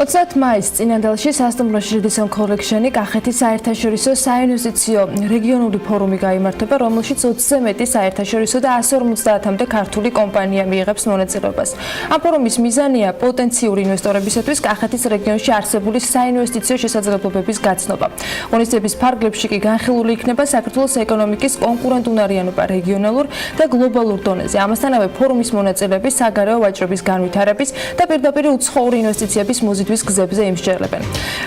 20 მაისს წინანდალში სასტუმროში რედისონ კოლექშენი კახეთის საერთაშორისო საინვესტიციო რეგიონული ფორუმი გაიმართება, რომელშიც 20-ზე მეტი საერთაშორისო და 150-მდე ქართული კომპანია მიიღებს მონაწილეობას. Ამ ფორუმის მიზანია პოტენციური ინვესტორებისთვის კახეთის რეგიონში არსებული საინვესტიციო შესაძლებლობების გაცნობა. ღონისძიების ფარგლებში კი განხილული იქნება საქართველოს ეკონომიკის კონკურენტუნარიანობა რეგიონალურ და გლობალურ დონეზე. ამასთანავე ფორუმის მონაწილეები საგარეო ვაჭრობის განვითარების და პირდაპირ უცხოური ინვესტიციების მოზიდვის გზებზე იმსჯელებენ.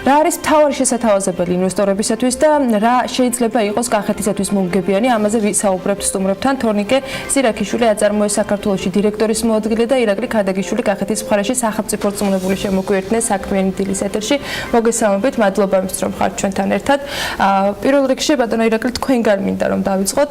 Რა არის მთავარი შესათავაზებელი ინვესტორებისთვის და რა შეიძლება იყოს კახეთისათვის მომგებიანი, ამაზე ვისაუბრებთ სტუმრებთან. თორნიკე სირაქიშვილი აწარმოეს საქართველოში დირექტორის მოადგილე და ირაკლი ქადაგიშვილი კახეთის მხარეში სახელმწიფო რწმუნებული შემოგვიერთდნენ საქმიანი დილის ეთერში. მოგესალმებით, მადლობა იმისთვის, რომ ხართ ჩვენთან ერთად. პირველ რიგში ბატონო ირაკლი, თქვენგან მინდა რომ დავიწყოთ.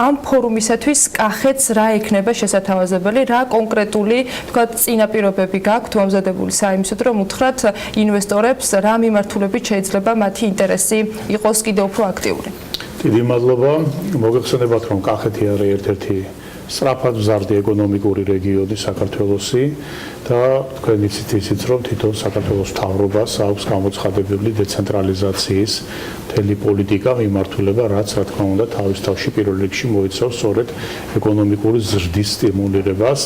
ამ ფორუმისათვის კახეთს რა იქნება შესათავაზებელი, რა კონკრეტული, თქვათ, წინაპირობები გაქვთ მომზადებული საიმისოდ, რომ უთხრათ ინვესტორებს რა მიმართულებით შეიძლება მათი ინტერესი იყოს კიდევ უფრო აქტიური. დიდი მადლობა. მოგეხსენებათ, რომ კახეთი არის ერთ-ერთი სწრაფად მზარდი ეკონომიკური რეგიონი საქართველოსი და თქვენ იცით, რომ თვითონ საქართველოს მთავრობას აქვს გამოცხადებული დეცენტრალიზაციის მთელი პოლიტიკა მიმართულება, რაც რა თქმა უნდა თავის თავში პირველ რიგში მოიცავს სწორედ ეკონომიკური ზრდის სტიმულირებას.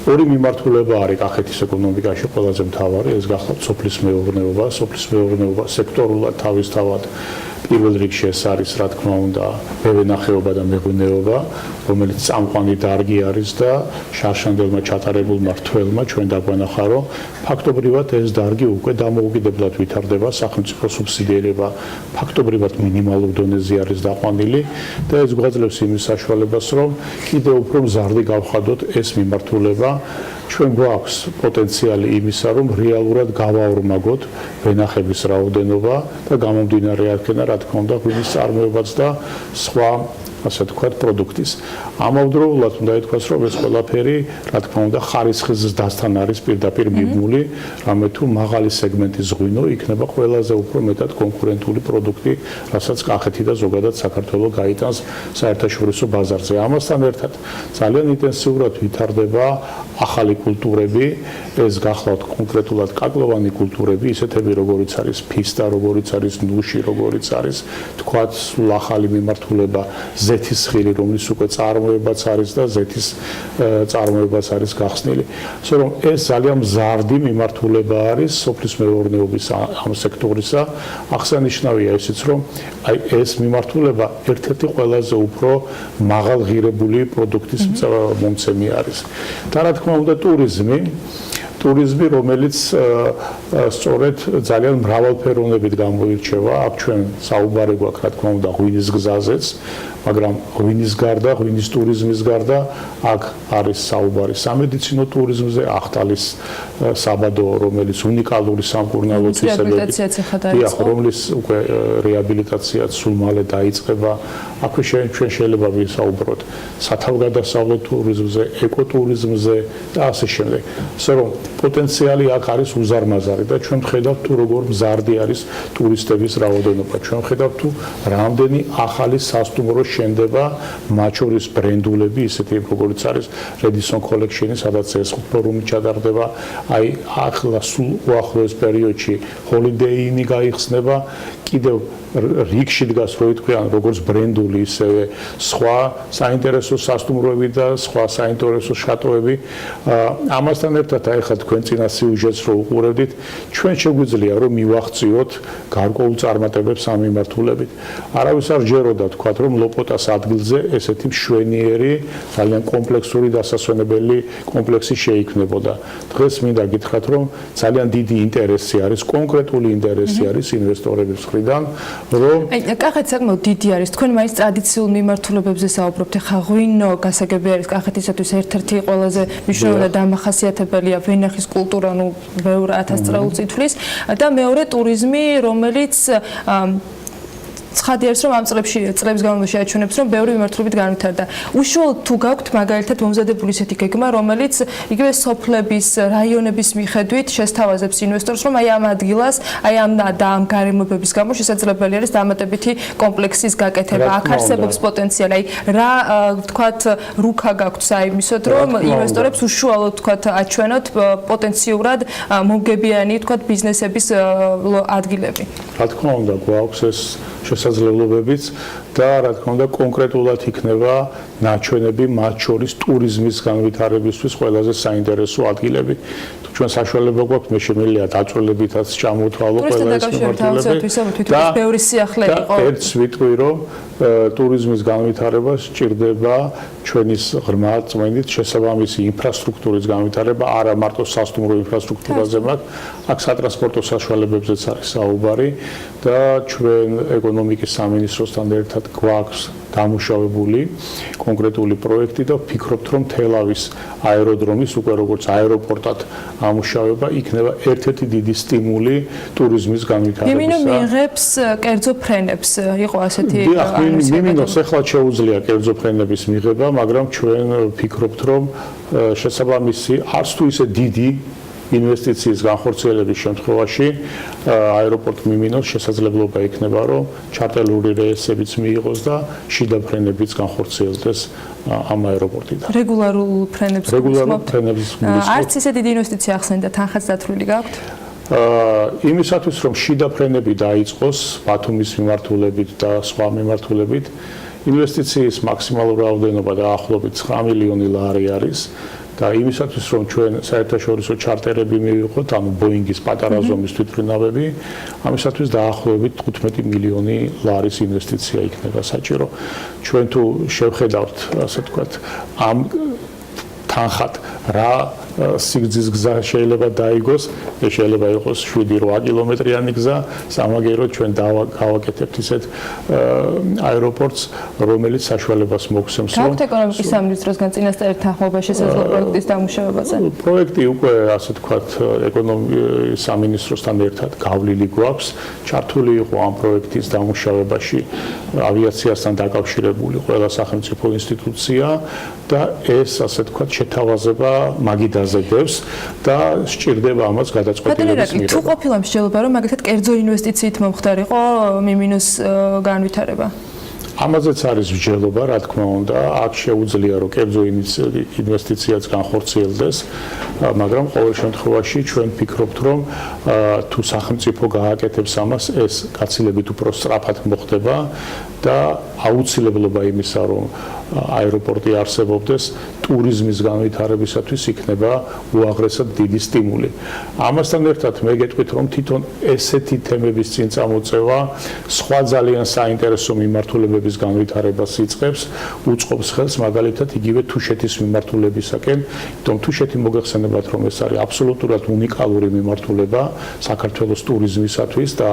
ორი მიმართულება არის კახეთის ეკონომიკაში ყველაზე მთავარი, ეს გახლავთ სოფლის მეურნეობა. სოფლის მეურნეობა სექტორულად თავისთავად პირველ რიგში ეს არის რა თქმა უნდა მევენახეობა და მეღვინეობა, რომელიც წამყვანი დარგი არის და შარშანდელმა ჩატარებულმა რთველმა ჩვენ დაგვანახა, რომ ფაქტობრივად ეს დარგი უკვე დამოუკიდებლად ვითარდება, სახელმწიფო სუბსიდირება ფაქტობრივად მინიმალურ დონეზე არის დაყვანილი და ეს გვაძლევს იმის საშუალებას, რომ კიდევ უფრო მზარდი გავხადოთ ეს მიმართულება. ჩვენ გვაქვს პოტენციალი იმისა, რომ რეალურად გავაორმაგოთ ვენახების რაოდენობა და გამომდინარე აქედან, რა თქმა უნდა, ღვინის წარმოებაც და სხვა ასე თქვათ პროდუქტის. ამავდროულად უნდა ითქვას, რომ ეს ყველაფერი, რა თქმა უნდა, ხარისხის ზრდასთან არის პირდაპირ მიბმული, რამე თუ მაღალი სეგმენტის ღვინო იქნება ყველაზე უფრო მეტად კონკურენტული პროდუქტი, რასაც კახეთი და ზოგადად საქართველოს გაიტანს საერთაშორისო ბაზარზე. ამასთან ერთად ძალიან ინტენსიურად ვითარდება ახალი კულტურები, ეს გახლავთ კონკრეტულად კაკლოვანი კულტურები, ისეთები როგორიც არის ფისტა, როგორიც არის ნუში, როგორიც არის თქვათ სულ ახალი მიმართულება ზეთის ხილი, რომლის უკვე წარმოებაც არის და ზეთის წარმოებაც არის გახსნილი. ასე რომ ეს ძალიან მზარდი მიმართულება არის სოფლის მეურნეობის ამ სექტორისა. აღსანიშნავია ისიც, რომ აი ეს მიმართულება ერთ-ერთი ყველაზე უფრო მაღალღირებული პროდუქტის მომცემი არის. და რა თქმა უნდა ტურიზმი, რომელიც სწორედ ძალიან მრავალფეროვნებით გამოირჩევა. აქ ჩვენ საუბარი გვაქვს, რა თქმა უნდა, ღვინის გზაზეც, მაგრამ ღვინის გარდა, ღვინის ტურიზმის გარდა, აქ არის საუბარი სამედიცინო ტურიზმზე, ახტალის საბადო, რომელიც უნიკალური სამკურნალო თვისებებით, რომლის უკვე რეაბილიტაციაც სულ მალე დაიწყება. აქვე ჩვენ შეიძლება ვისაუბროთ სათავგადასავლო ტურიზმზე, ეკოტურიზმზე და ასე შემდეგ. ასე რომ პოტენციალი აქ არის უზარმაზარი და ჩვენ ვხედავთ თუ როგორ მზარდი არის ტურისტების რაოდენობა. ჩვენ ვხედავთ თუ რამდენი ახალი სასტუმრო შენდება, მათ შორის ბრენდულები, ისეთი როგორიც არის რედისონ კოლექშენი, სადაც ეს ფორუმი ჩატარდება. აი ახლა სულ უახლოეს პერიოდში ჰოლიდეინი გაიხსნება, კიდევ რიგში დგას, რო ითქვიან, როგორც ბრენდული, ისევე სხვა საინტერესო სასტუმროები და სხვა საინტერესო შატოები. ამასთან ერთად აი ხა თქვენ წინა სიუჟეტს რო უყურებდით, ჩვენ შეგვიძლია რომ მივახციოთ გარკვეულ წარმატებებს ამ მიმართულებით. არავის არ ჯეროდა თქვათ, რომ ლოპოტას ადგილზე ესეთი მშვენიერი, ძალიან კომპლექსური დასასვენებელი კომპლექსი შეიქმნებოდა. დღეს მინდა გითხრათ, რომ ძალიან დიდი ინტერესი არის, კონკრეტული ინტერესი არის ინვესტორების მხრიდან, რომ კახეთი საკმაოდ დიდი არის. თქვენ მაინც ტრადიციულ მიმართულებებზე საუბრობთ. ხა ღვინო გასაგები არის კახეთისათვის ერთ-ერთი ყველაზე მნიშვნელოვანი და დამახასიათებელია ვენახის კულტურა, ნუ ბევრ ათასწლეულს ითვლის და მეორე ტურიზმი, რომელიც ცხადი არის რომ ამ წლების განმავლობაში აჩვენებს რომ ბევრი მიმართულებით განვითარდა. უშუალოდ თუ გაქვთ მაგალითად მომზადებული ისეთი გეგმა, რომელიც იგივე სოფლების, რაიონების მიხედვით შესთავაზებს ინვესტორს, რომ აი ამ ადგილას, აი ამ გარემოებების გამო შესაძლებელი არის დამატებითი კომპლექსის გაკეთება. აქ არსებობს პოტენციალი. აი რა ვთქვათ, რუქა გაქვთ საიმისოდ, რომ ინვესტორებს უშუალოდ ვთქვათ აჩვენოთ პოტენციურად მომგებიანი ვთქვათ ბიზნესების ადგილები. რა თქმა უნდა, გვაქვს ეს შესაძლებლობებიც და რა თქმა უნდა კონკრეტულად იქნება ნაჩვენები მათ შორის ტურიზმის განვითარებისთვის ყველაზე საინტერესო ადგილები. თუ ჩვენ საშუალება გვაქვს, მე შემიძლია დაწვრილებითაც ჩამოთვალო ყველა ეს მიმართულებით და ბევრი სიახლე იყო. ერთს ვიტყვი, რომ ტურიზმის განვითარება სჭირდება ჩვენის ღრმა წმენდით შესაბამისი ინფრასტრუქტურის განვითარება, არა მარტო სასტუმრო ინფრასტრუქტურაზე მაქვს, აქ სატრანსპორტო საშუალებებზეც არის საუბარი და ჩვენ ეკონომიკის სამინისტროსთან ერთად გვაქვს დამუშავებული კონკრეტული პროექტი და ვფიქრობთ, რომ თელავის აეროდრომის უკვე როგორც აეროპორტად ამუშავება იქნება ერთ-ერთი დიდი სტიმული ტურიზმის განვითარებისა. მიმინო მიიღებს კერძო ფრენებს, იყო ასეთი მიმინოს ეხლა შეუძლია კერძო ფრენების მიღება, მაგრამ ჩვენ ვფიქრობთ, რომ შესაბამისი არც თუ ისე დიდი ინვესტიციის განხორციელების შემთხვევაში აეროპორტ მიმინოს შესაძლებლობა იქნება, რომ ჩარტერული რეისებიც მიიღოს და შიდა ფრენებიც განხორციელდეს ამ აეროპორტიდან. რეგულარულ ფრენებს გულისხმობთ. არც ისე დიდი ინვესტიცია ახსენდა, თანხაც დათვლილი გაქვთ? იმისათვის, რომ შიდა ფრენები დაიწყოს ბათუმის მიმართულებით და სხვა მიმართულებით, ინვესტიციის მაქსიმალური რაოდენობა დაახლოებით 9 მილიონი ლარი არის. და იმისათვის, რომ ჩვენ საერთაშორისო ჩარტერები მივიღოთ, ანუ ბოინგის პატარა ზომის თვითმფრინავები, ამისათვის დაახლოებით 15 მილიონი ლარის ინვესტიცია იქნება საჭირო. ჩვენ თუ შევხედავთ, ასე ვთქვათ, ამ თანხად რა სიგრძის გზა შეიძლება დაიგოს, ეს შეიძლება იყოს 7-8 კილომეტრიანი გზა, სამაგიეროდ ჩვენ გავაკეთებთ ისეთ აეროპორტს, რომელიც საშუალებას მოგცემს, რომ გაქვთ ეკონომიკის სამინისტროსგან წინასწარი თანხმობა შესაძლო პროექტის დამუშავებაზე? პროექტი უკვე, ასე ვთქვათ, ეკონომიკის სამინისტროსთან ერთად გავლილი გვაქვს, ჩართული იყო ამ პროექტის დამუშავებაში ავიაციასთან დაკავშირებული ყველა სახელმწიფო ინსტიტუცია და ეს, ასე ვთქვათ, შეთავაზება მაგიდაზე და სჭირდება ამას გადაწყვეტილების მიღება. თუ ყოფილა მსჯელობა, რომ მაგალითად კერძო ინვესტიციით მომხდარიყო მიმინოს განვითარება? ამაზეც არის მსჯელობა, რა თქმა უნდა, აქ შეუძლია რომ კერძო ინვესტიციაც განხორციელდეს, მაგრამ ყოველ შემთხვევაში ჩვენ ვფიქრობთ, რომ თუ სახელმწიფო გააკეთებს ამას, ეს გაცილებით უფრო სწრაფად მოხდება და აუცილებლობა იმისა, რომ აეროპორტი არსებობდეს, ტურიზმის განვითარებისათვის იქნება უაღრესად დიდი სტიმული. ამასთან ერთად მე გეტყვით, რომ თვითონ ესეთი თემების წინ წამოწევა სხვა ძალიან საინტერესო მიმართულებების განვითარებას იწყებს, უწყობს ხელს მაგალითად იგივე თუშეთის მიმართულებისაკენ, თუმცა თუშეთი მოგეხსენებათ, რომ ეს არის აბსოლუტურად უნიკალური მიმართულება საქართველოს ტურიზმისათვის და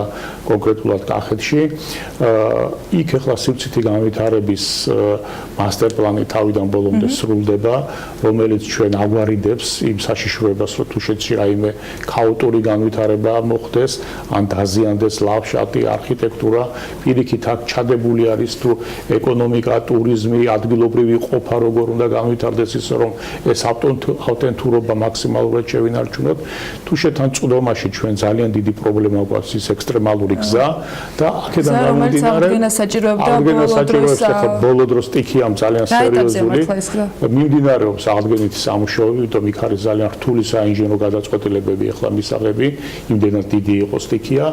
კონკრეტულად კახეთში. იქ ახლა სივრცითი განვითარების მასტერპლანი თავიდან ბოლომდე სრულდება, რომელიც ჩვენ აგვარიდებს იმ საშიშროებას, რომ თუშეთში რაიმე ქაოტური განვითარება მოხდეს, ან დაზიანდეს ლანდშაფტი, არქიტექტურა, პირიქით აქ ჩადებული არის თუ ეკონომიკა, ტურიზმი, ადგილობრივი ყოფა როგორ უნდა განვითარდეს ისე, რომ ეს ავტენტურობა მაქსიმალურად შევინარჩუნოთ. თუშეთთან წვდომაში ჩვენ ძალიან დიდი პრობლემა გვაქვს ის ექსტრემალური გზა და აქედან გამომდინარე ბოლო დროს სტიქიამ ძალიან სერიოზული მიმდინარეობს აღდგენითი სამუშაოები, იმიტომ იქ არის ძალიან რთული საინჟინრო გადაწყვეტილებები ახლა მისაღები, იმდენად დიდი იყო სტიქია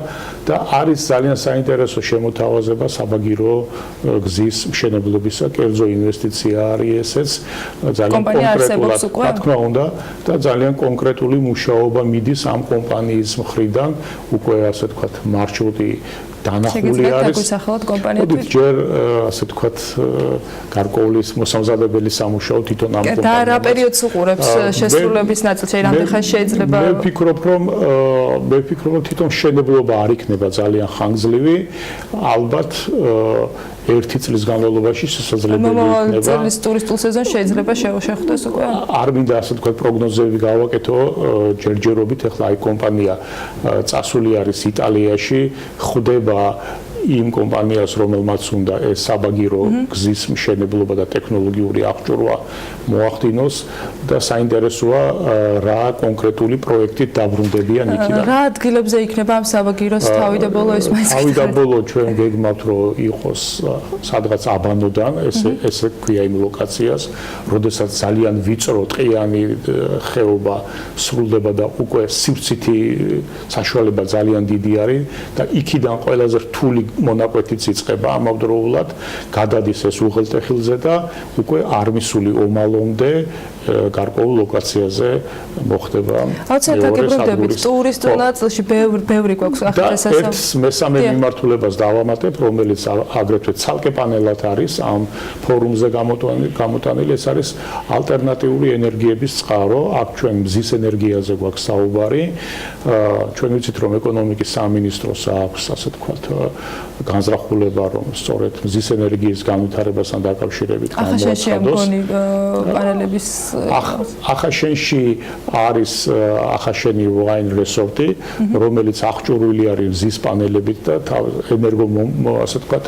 და არის ძალიან საინტერესო შემოთავაზება საბაგირო გზის მშენებლობისა, კერძო ინვესტიცია არის ესეც, ძალიან კონკრეტულად, რა თქმა უნდა, და ძალიან კონკრეტული მუშაობა მიდის ამ კომპანიის მხრიდან, უკვე ასე ვთქვათ, მარშრუტი დანახული არის. მოდით ჯერ ასე ვთქვათ გარკვეული მოსამზადებელი სამუშაო თვითონ ამ კომპანიას. და რა პერიოდს უყურებს შესრულების ნაწილში, რამდენ ხანს შეიძლება? მე ვფიქრობ, რომ თვითონ მშენებლობა არ იქნება ძალიან ხანგრძლივი, ალბათ ერთი წლის განმავლობაში შესაძლებელი იქნება. წლის ტურისტულ სეზონს შეიძლება შეხვდეს უკვე? არ მინდა ასე ვთქვათ პროგნოზები გავაკეთო ჯერჯერობით, ახლა აი კომპანია წასული არის იტალიაში, ხვდება იმ კომპანიას, რომელმაც უნდა ეს საბაგირო გზის მშენებლობა და ტექნოლოგიური აღჭურვა მოახდინოს და საინტერესოა რა კონკრეტული პროექტით დაბრუნდებიან იქიდან. რა ადგილებზე იქნება ამ საბაგიროს თავი და ბოლო ის მაინც თავი და ბოლო ჩვენ გეგმავთ რომ იყოს სადღაც აბანოდან ესე ქვია იმ ლოკაციას, როდესაც ძალიან ვიწრო ტყიანი ხეობა სრულდება და უკვე სივრცითი საშუალება ძალიან დიდი არის და იქიდან ყველაზე რთული მონაკვეთიც იწყება ამავდროულად, გადადის ეს უღელტეხილზე და უკვე არმისული ომალომდე გარკვეულ ლოკაციაზე მოხდება. აუცილებლად ტურისტულ ნაწილში ბევრი გვაქვს ახლა და ერთ მესამე მიმართულებას დავამატებ, რომელიც აგრეთვე ცალკე პანელად არის ამ ფორუმზე გამოტანილი, ეს არის ალტერნატიული ენერგიების წყარო. აქ ჩვენ მზის ენერგიაზე გვაქვს საუბარი. ჩვენ ვიცით, რომ ეკონომიკის სამინისტროს აქვს, ასე თქვათ, განზრახულება, რომ სწორედ მზის ენერგიის განვითარებასთან დაკავშირებით გამოაცხადოს. პანელების ახაშენში არის ახაშენი ვაინ რესორტი, რომელიც აღჭურვილი არის მზის პანელებით და ენერგო ასე თქვათ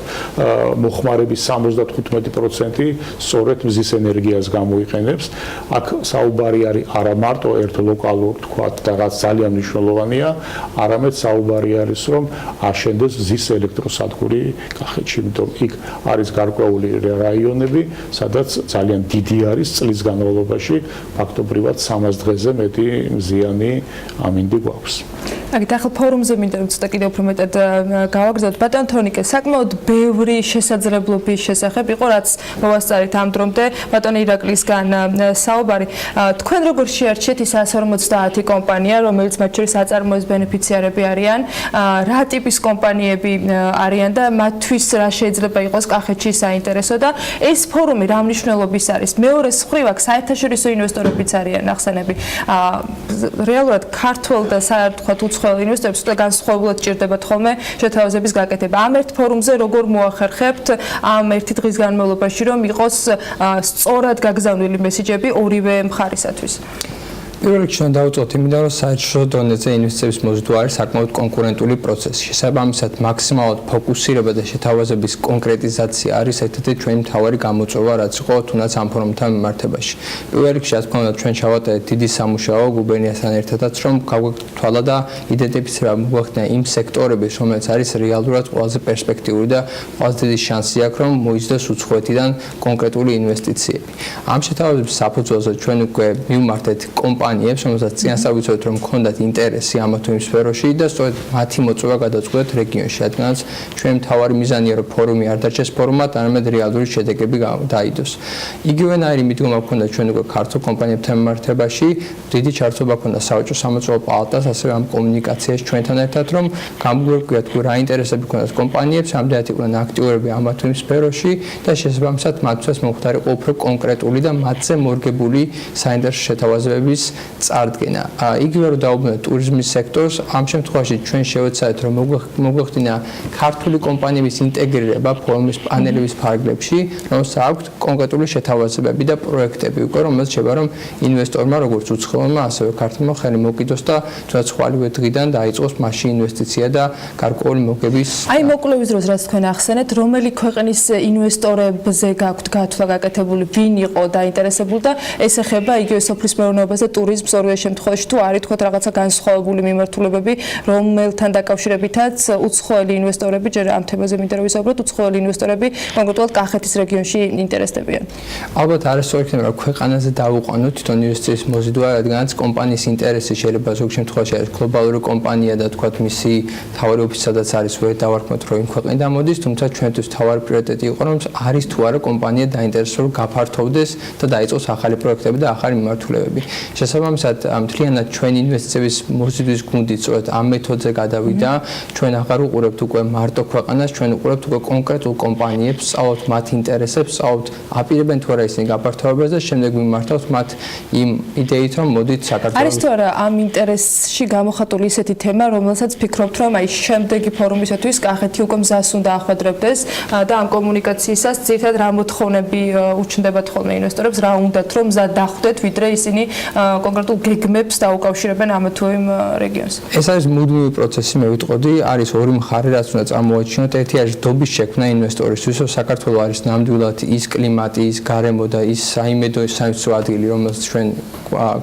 მოხმარების 75% სწორედ მზის ენერგიას გამოიყენებს. აქ საუბარი არის არა მარტო ერთ ლოკალურ თქვათ და რაც ძალიან მნიშვნელოვანია, არამედ საუბარი არის რომ აშენდეს მზის ელექტროსადგური კახეთში, იმიტომ იქ არის გარკვეული რაიონები, სადაც ძალიან დიდი არის წლის განმავლობაში ფაქტობრივად 300 დღეზე მეტი მზიანი ამინდი გვაქვს. აგით ახლა ფორუმზე მინდა რომ ცოტა კიდევ უფრო მეტად გავაგრძელოთ. ბატონ თორნიკე, საკმაოდ ბევრი შესაძლებლობის შესახებ იყო, რაც მოვასწარით ამ დრომდე ბატონ ირაკლისგან საუბარი. თქვენ როგორ შეარჩიეთ ის 150 კომპანია, რომელიც მათ შორის აწარმოების ბენეფიციარები არიან, რა ტიპის კომპანიები არიან და მათთვის რა შეიძლება იყოს კახეთში საინტერესო და ეს ფორუმი რა მნიშვნელობის არის? მეორე მხრივ აქ საერთაშორისო ინვესტორებიც არიან ნახსენები. რეალურად ქართულ და საერთოდ უცხოელ ინვესტორებს და განსხვავებულად ჭირდებათ ხოლმე შეთავაზების გაკეთება. ამ ერთ ფორუმზე როგორ მოახერხებთ ამ ერთი დღის განმავლობაში რომ იყოს სწორად გაგზავნილი მესიჯები ორივე მხარისათვის? პირველ რიგში ჩვენ დავუწყოთ იმიდან, რომ საერთაშორისო დონეზე ინვესტიციების მოზიდვა არის საკმაოდ კონკურენტული პროცესი. შესაბამისად, მაქსიმალურად ფოკუსირება და შეთავაზების კონკრეტიზაცია არის ერთ-ერთი ჩვენი მთავარი გამოწვევა, რაც იყო თუნდაც ამ ფორუმთან მიმართებაში. პირველ რიგში, რაც თქმა უნდა, ჩვენ ჩავატარეთ დიდი სამუშაო გუბერნიასთან ერთადაც, რომ გავგვეთვალა და იდენტიფიცირება მოგვახდინა იმ სექტორების, რომელიც არის რეალურად ყველაზე პერსპექტიული და ყველაზე დიდი შანსი აქვს, რომ მოიცდოს უცხოეთიდან კონკრეტული ინვესტიციები. ამ შეთავაზების საფუძველზე ჩვენ უკვე მივმართეთ კომპანიებს, რომელსაც წინასწარ ვიცოდეთ, რომ ჰქონდათ ინტერესი ამა თუ იმ სფეროში და სწორედ მათი მოწვევა გადაწყვეტეთ რეგიონში, რადგანაც ჩვენი მთავარი მიზანია, რომ ფორუმი არ დარჩეს ფორუმად, არამედ რეალური შედეგები დაიდოს. იგივენაირი მიდგომა ჰქონდა ჩვენ უკვე ქართულ კომპანიებთან მიმართებაში, დიდი ჩართობა ჰქონდა სავაჭრო სამოწვეო პალატას, ასევე ამ კომუნიკაციაში ჩვენთან ერთად, რომ გამგვიგვიათ რა ინტერესები ჰქონდათ კომპანიებს, ამდენად იყვნენ აქტიურები ამა თუ იმ სფეროში და შესაბამისად მათთვის მომხდარი უფრო კონკრეტული და მათზე მორგებული საინტერესო შეთავაზებების წარდგენა. იგივე რომ დაუბრუნდეთ ტურიზმის სექტორს, ამ შემთხვევაში ჩვენ შევეცადეთ რომ მოგვეხდინა ქართული კომპანიების ინტეგრირება ფორუმის პანელების ფარგლებში, რომელსაც აქვს კონკრეტული შეთავაზებები და პროექტები უკვე, რომელიც შევა რომ ინვესტორმა როგორც უცხოელმა, ასევე ქართულმა ხელი მოკიდოს და თუნდაც ხვალივე დღიდან დაიწყოს მასში ინვესტიცია და გარკვეული მოგების. აი მოკლევის დროს რაც თქვენ ახსენეთ, რომელი ქვეყნის ინვესტორებზე გაქვთ გათვლა გაკეთებული, ვინ იყო დაინტერესებული და ეს ეხება იგივე სოფლის მეურნეობას და ტურიზმს ორივე შემთხვევაში თუ არის თქვათ რაღაცა განსხვავებული მიმართულებები, რომელთან დაკავშირებითაც უცხოელი ინვესტორები, ჯერ ამ თემაზე მინდა რომ ვისაუბროთ, უცხოელი ინვესტორები კონკრეტულად კახეთის რეგიონში ინტერესდებიან. ალბათ არასწორი იქნება რომ ქვეყანაზე დავუყანოთ თვითონ ინვესტიციის მოზიდვა, რადგანაც კომპანიის ინტერესი შეიძლება ზოგ შემთხვევაში არის გლობალური კომპანია და თქვათ მისი მთავარი ოფისი სადაც არის, ვერ დავარქმევთ რომ იმ ქვეყნიდან მოდის, თუმცა ჩვენთვის მთავარი პრიორიტეტი იყო რომ არის თუ არა კომპანია დაინტერესებული რომ გაფართოვდეს და დაიწყოს ახალი პროექტები და ახალი მიმართულებები. შესაბამისად, მთლიანად ჩვენი ინვესტიციების მოზიდვის გუნდი სწორედ ამ მეთოდზე გადავიდა. ჩვენ აღარ უყურებთ უკვე მარტო ქვეყანას, ჩვენ უყურებთ უკვე კონკრეტულ კომპანიებს, სწავლობთ მათ ინტერესებს, სწავლობთ აპირებენ თუ არა ისინი გაფართოვებას და შემდეგ მიმართავთ მათ იმ იდეით, რომ მოდით საქართველოს. არის თუ არა ამ ინტერესში გამოხატული ისეთი თემა, რომელსაც ფიქრობთ, რომ აი შემდეგი ფორუმისათვის კახეთი უკვე მზას უნდა ახვედრებდეს და ამ კომუნიკაციისას ძირითადად რა მოთხოვნები უჩნდებათ ხოლმე ინვესტორებს, რა უნდათ რომ მზად დახვდეთ, ვიდრე ისინი კონკრეტულ გეგმებს დაუკავშირებენ ამ თუ იმ რეგიონს. ეს არის მუდმივი პროცესი, მე ვიტყოდი, არის ორი მხარე, რაც უნდა წარმოაჩინოთ. ერთი არის დობის შექმნა ინვესტორისთვის, რომ საქართველოს არის ნამდვილად ის კლიმატი, ის გარემო და ის საიმედო საინვესტიციო ადგილი, რომელსაც ჩვენ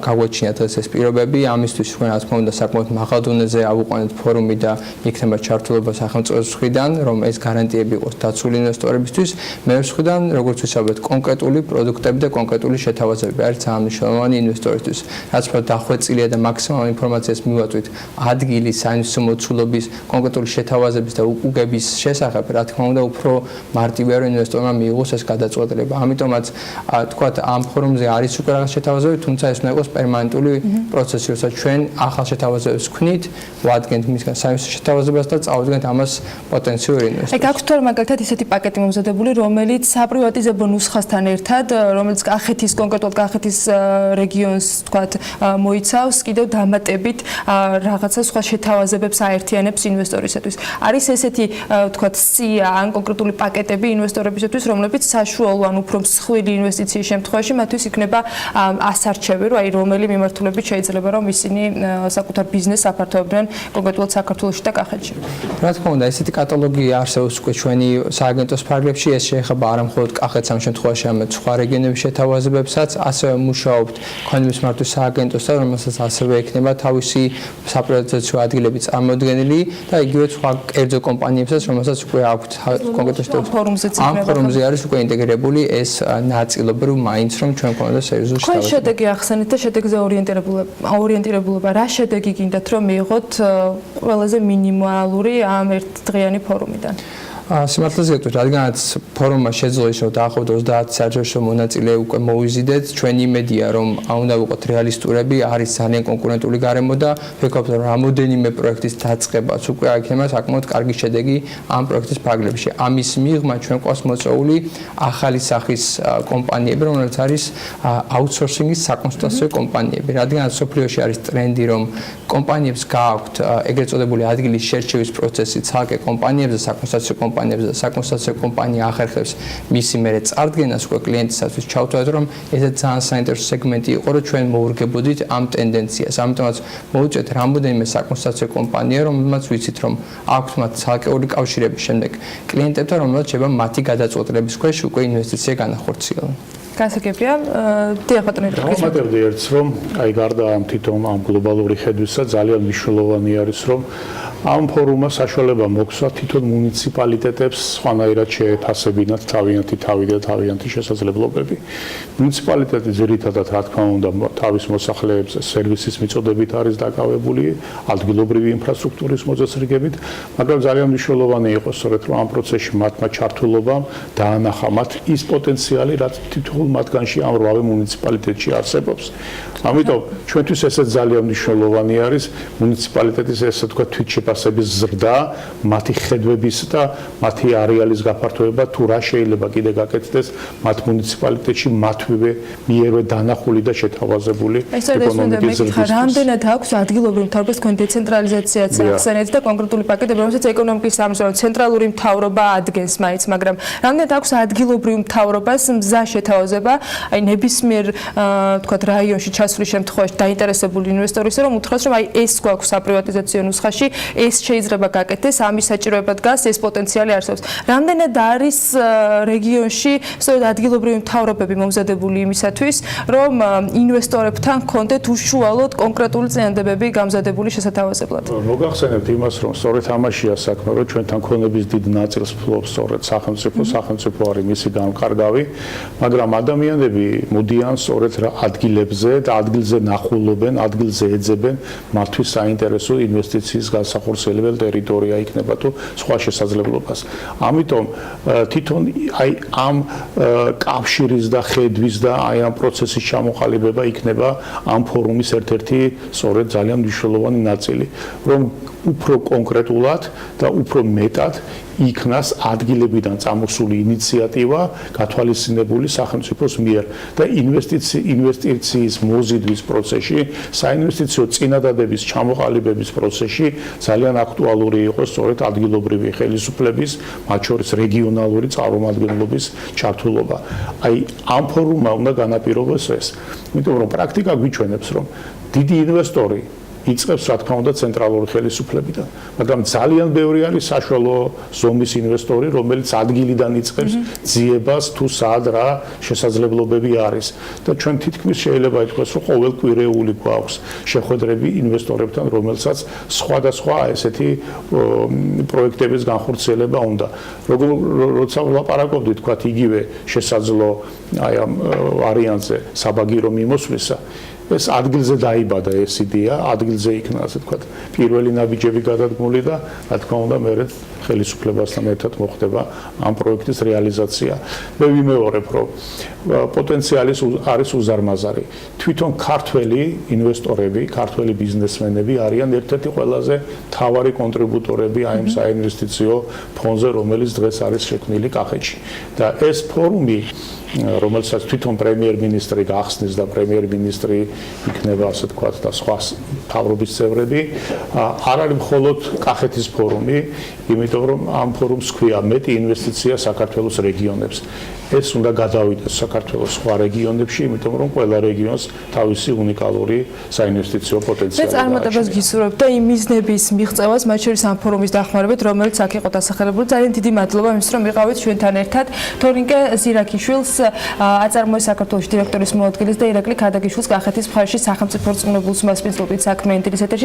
გაგვაჩინათ ეს პირობები. ამისთვის ჩვენ რა თქმა უნდა საკმაოდ მაღალ დონეზე ავუყვანეთ ფორუმი და იქნება ჩართულობა სახელმწიფოს მხრიდან, რომ ეს გარანტიები იყოს დაცული ინვესტორებისთვის. მეორე მხრიდან, როგორც ვისაუბრეთ, კონკრეტული პროდუქტები და კონკრეტული შეთავაზებები არის ძალიან მნიშვნელოვანი ინვესტორისთვის. რაც უფრო დახვეწილია და მაქსიმალურ ინფორმაციას მივაწვით ადგილის, საინვესტიციო მოცულობის, კონკრეტული შეთავაზების და უკუგების შესახებ, რა თქმა უნდა, უფრო მარტივია რომ ინვესტორმა მიიღოს ეს გადაწყვეტილება. ამიტომაც თქვათ ამ ფორუმზე არის უკვე რაღაც შეთავაზებები, თუმცა ეს უნდა იყოს პერმანენტული პროცესი, როცა ჩვენ ახალ შეთავაზებებს ვქნით, ვადგენთ მისგან საინვესტიციო შეთავაზებას და წავდგენთ ამას პოტენციური ინვესტორს. გაქვთ თუ არა მაგალითად ისეთი პაკეტი მომზადებული, რომელიც საპრივატიზებო ნუსხასთან ერთად, რომელიც კახეთის კონკრეტულად კახეთის რეგიონს თქვათ მოიცავს, კიდევ დამატებით რაღაცა სხვა შეთავაზებებს აერთიანებს ინვესტორისათვის. არის ესეთი თქვათ სია ან კონკრეტული პაკეტები ინვესტორებისთვის, რომლებიც საშუალო ან უფრო მსხვილი ინვესტიციის შემთხვევაში მათთვის იქნება ასარჩევი, რომ აი რომელი მიმართულებით შეიძლება რომ ისინი საკუთარ ბიზნესს აფართოებდნენ კონკრეტულად საქართველოში და კახეთში. რა თქმა უნდა, ესეთი კატალოგი არსებობს უკვე ჩვენი სააგენტოს ფარგლებში, ეს შეეხება არა მხოლოდ კახეთს ამ შემთხვევაში, არამედ სხვა რეგიონების შეთავაზებებსაც, ასევე მუშაობთ ქონების მართვის სააგენტოსთან, რომელსაც ასევე ექნება თავისი საპრივატიზაციო ადგილები წარმოდგენილი და იგივე სხვა კერძო კომპანიებსაც, რომელსაც უკვე აქვთ კონკრეტულ ამ ფორუმზე არის უკვე ინტეგრირებული ეს ნაწილობრივ მაინც რომ ჩვენ გვქონდა სერიოზული შეთავაზება. თქვენ შედეგი ახსენეთ და შედეგზე ორიენტირებულობა, რა შედეგი გინდათ რომ მიიღოთ ყველაზე მინიმალური ამ ერთდღიანი ფორუმიდან? სიმართლეს გეტყვით, რადგანაც ფორუმმა შეძლო ის, რომ დაახლოებით 30 საერთაშორისო მონაწილე უკვე მოვიზიდეთ, ჩვენი იმედია, რომ უნდა ვიყოთ რეალისტურები, არის ძალიან კონკურენტული გარემო და ვფიქრობ, რომ რამოდენიმე პროექტის დაწყებაც უკვე იქნება საკმაოდ კარგი შედეგი ამ პროექტის ფარგლებში. ამის მიღმა ჩვენ გვყავს მოწვეული ახალი სახის კომპანიები, რომელიც არის აუთსორსინგის საკონსულტაციო კომპანიები. რადგანაც სოფლიოში არის ტრენდი, რომ კომპანიებს გააქვთ ეგრეთ წოდებული ადგილის შერჩევის პროცესი ცალკე კომპანიებზე, საკონსულტაციო კომპანიებზე და საკონსულტაციო კომპანია ახერხებს მისი მერე წარდგენას უკვე კლიენტისათვის ჩავთვალეთ, რომ ესეც ძალიან საინტერესო სეგმენტი იყო, რომ ჩვენ მოურგებოდით ამ ტენდენციას. ამიტომაც მოვუწევთ რამოდენიმე საკონსულტაციო კომპანია, რომელმაც ვიცით, რომ აქვთ მათ ცალკეული კავშირები შემდეგ კლიენტებთან, რომელმაც შეიძლება მათი გადაწყვეტილების ქვეშ უკვე ინვესტიცია განახორციელონ. გასაგებია, დიახ ბატონო. დავუმატებდი ერთს, რომ აი გარდა ამ თვითონ ამ გლობალური ხედვისა ძალიან მნიშვნელოვანი არის, რომ ამ ფორუმმა საშუალება მოგცვა თვითონ მუნიციპალიტეტებს სხვანაირად შეეფასებინათ თავიანთი თავი და თავიანთი შესაძლებლობები. მუნიციპალიტეტი ძირითადად რა თქმა უნდა თავის მოსახლეებზე სერვისის მიწოდებით არის დაკავებული, ადგილობრივი ინფრასტრუქტურის მოწესრიგებით, მაგრამ ძალიან მნიშვნელოვანი იყო სწორედ რომ ამ პროცესში მათმა ჩართულობამ დაანახა მათ ის პოტენციალი, რაც თითოეულ მათგანში ამ 8 მუნიციპალიტეტში არსებობს. ამიტომ ჩვენთვის ესეც ძალიან მნიშვნელოვანი არის მუნიციპალიტეტის ესე თქვა თვითშეფასების ზრდა, მათი ხედვების და მათი არეალის გაფართოება თუ რა შეიძლება კიდე გაკეთდეს მათ მუნიციპალიტეტში მათვე მიერვე დანახული და შეთავაზებული ეკონომიკის ზრდისთვის. რამდენად აქვს ადგილობრივ მთავრობას თქვენ დეცენტრალიზაციაც ახსენეთ და კონკრეტული პაკეტები, რომელსაც ეკონომიკის სამსახური ცენტრალური მთავრობა ადგენს მაინც, მაგრამ რამდენად აქვს ადგილობრივ მთავრობას მზა შეთავაზება, აი ნებისმიერ თქვათ რაიონში ჩასვლის შემთხვევაში დაინტერესებული ინვესტორისა, რომ უთხრას, რომ აი ეს გვაქვს საპრივატიზაციო ნუსხაში, ეს შეიძლება გაკეთდეს, ამის საჭიროება დგას, ეს პოტენციალი არსებობს. რამდენად არის რეგიონში სწორედ ადგილობრივი მთავრობები მომზადებული იმისათვის, რომ ინვესტორებთან კონდეთ უშუალოდ კონკრეტული წინადადებები გამზადებული შესათავაზებლად. მოგახსენებთ იმას, რომ სწორედ ამაშია საქმე, რომ ჩვენთან ქონების დიდ ნაწილს ფლობს სწორედ სახელმწიფო არის მისი განკარგავი, მაგრამ ადამიანები მოდიან სწორედ ადგილებზე და ადგილზე ნახულობენ, ადგილზე ეძებენ მათთვის საინტერესო ინვესტიციის განსახორციელებელ ტერიტორია იქნება თუ სხვა შესაძლებლობას. ამიტომ თვითონ აი ამ კავშირის და ხედვის და აი ამ პროცესის ჩამოყალიბება იქნება ამ ფორუმის ერთ-ერთი სწორედ ძალიან მნიშვნელოვანი ნაწილი, რომ უფრო კონკრეტულად და უფრო მეტად იქნას ადგილებიდან წამოსული ინიციატივა გათვალისწინებული სახელმწიფოს მიერ და ინვესტიციის მოზიდვის პროცესში, საინვესტიციო წინადადების ჩამოყალიბების პროცესში ძალიან აქტუალური იყო სწორედ ადგილობრივი ხელისუფლების, მათ შორის რეგიონალური წარმომადგენლობის ჩართულობა. აი ამ ფორუმმა უნდა განაპირობოს ეს. იმიტომ რომ პრაქტიკა გვიჩვენებს, რომ დიდი ინვესტორი იწყებს რა თქმა უნდა ცენტრალური ხელისუფლებიდან, მაგრამ ძალიან ბევრი არის საშუალო ზომის ინვესტორი, რომელიც ადგილიდან იწყებს ძიებას თუ სად რა შესაძლებლობები არის და ჩვენ თითქმის შეიძლება ითქვას, რომ ყოველკვირეული გვაქვს შეხვედრები ინვესტორებთან, რომელსაც სხვადასხვა ესეთი პროექტების განხორციელება უნდა. როცა ვლაპარაკობდით, თქვათ იგივე შესაძლო აი ამ ვარიანტზე საბაგირო მიმოსვლისა, ეს ადგილზე დაიბადა ეს იდეა, ადგილზე იქნა ასე ვთქვათ პირველი ნაბიჯები გადადგმული და რა თქმა უნდა მერე ხელისუფლებასთან ერთად მოხდება ამ პროექტის რეალიზაცია. მე ვიმეორებ, რომ პოტენციალი არის უზარმაზარი. თვითონ ქართველი ინვესტორები, ქართველი ბიზნესმენები არიან ერთ-ერთი ყველაზე მთავარი კონტრიბუტორები აი ამ საინვესტიციო ფონდზე, რომელიც დღეს არის შექმნილი კახეთში. და ეს ფორუმი რომელსაც თვითონ პრემიერ-მინისტრი გახსნის და პრემიერ-მინისტრი იქნება ასე ვთქვათ და სხვა მთავრობის წევრები, არ არის მხოლოდ კახეთის ფორუმი, იმიტომ რომ ამ ფორუმს ჰქვია მეტი ინვესტიცია საქართველოს რეგიონებს. ეს უნდა გადავიდეს საქართველოს სხვა რეგიონებში, იმიტომ რომ ყველა რეგიონს თავისი უნიკალური საინვესტიციო პოტენციალი აქვს. მე წარმატებას გისურვებ და იმ მიზნების მიღწევას, მათ შორის ამ ფორუმის დახმარებით, რომელიც აქ იყო დასახელებული. ძალიან დიდი მადლობა იმისთვის, რომ იყავით ჩვენთან ერთად. თორინკე ზირაქიშვილს აწარმოეს საქართველოს დირექტორის მოადგილეს და ირაკლი ქადაგიშვილს კახეთის მხარში სახელმწიფო რწმუნებულს მასპინძლობით საქმე ინტერესებში.